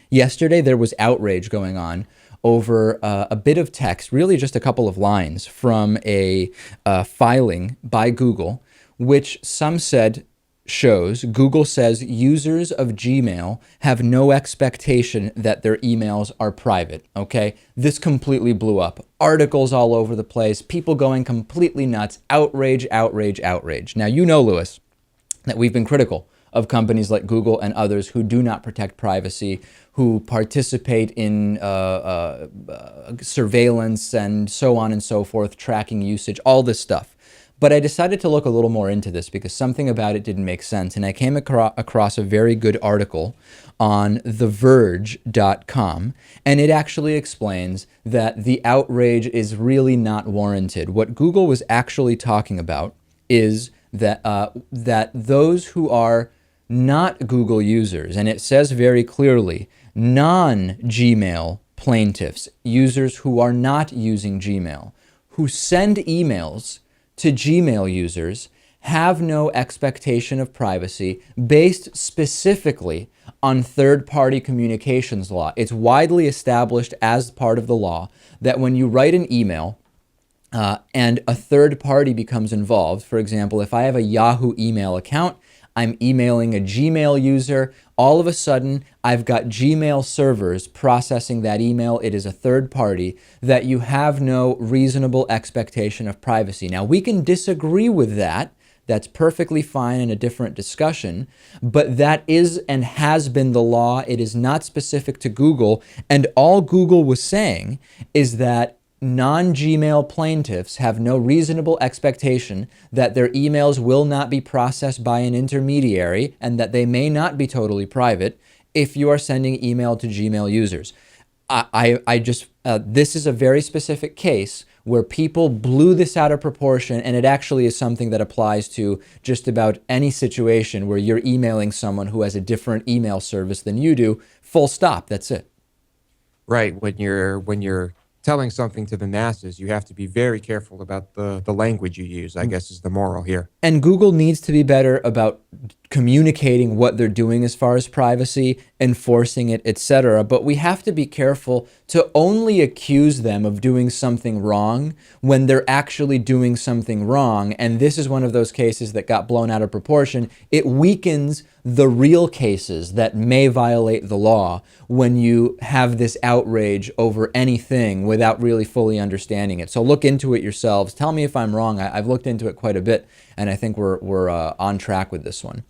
Yesterday, there was outrage going on over a bit of text, really just a couple of lines from a filing by Google, which some said shows Google says users of Gmail have no expectation that their emails are private. Okay, this completely blew up. Articles all over the place, people going completely nuts. Outrage, outrage, outrage. Now, you know, Lewis, that we've been critical of companies like Google and others who do not protect privacy, who participate in surveillance and so on and so forth, tracking usage, all this stuff. But I decided to look a little more into this because something about it didn't make sense. And I came across a very good article on theverge.com, and it actually explains that the outrage is really not warranted. What Google was actually talking about is that that those who are not Google users, and it says very clearly, non-Gmail plaintiffs, users who are not using Gmail, who send emails to Gmail users, have no expectation of privacy based specifically on third-party communications law. It's widely established as part of the law that when you write an email and a third party becomes involved, for example, if I have a Yahoo email account, I'm emailing a Gmail user, all of a sudden I've got Gmail servers processing that email. It is a third party, that you have no reasonable expectation of privacy. Now, we can disagree with that. That's perfectly fine in a different discussion, but that is and has been the law. It is not specific to Google, and all Google was saying is that non-Gmail plaintiffs have no reasonable expectation that their emails will not be processed by an intermediary and that they may not be totally private if you are sending email to Gmail users. This is a very specific case where people blew this out of proportion, and it actually is something that applies to just about any situation where you're emailing someone who has a different email service than you do. Full stop. That's it. Right. When you're telling something to the masses, you have to be very careful about the language you use, I guess, is the moral here. And Google needs to be better about communicating what they're doing as far as privacy, enforcing it, etc. But we have to be careful to only accuse them of doing something wrong when they're actually doing something wrong. And this is one of those cases that got blown out of proportion. It weakens the real cases that may violate the law when you have this outrage over anything without really fully understanding it. So look into it yourselves. Tell me if I'm wrong. I've looked into it quite a bit, and I think we're on track with this one.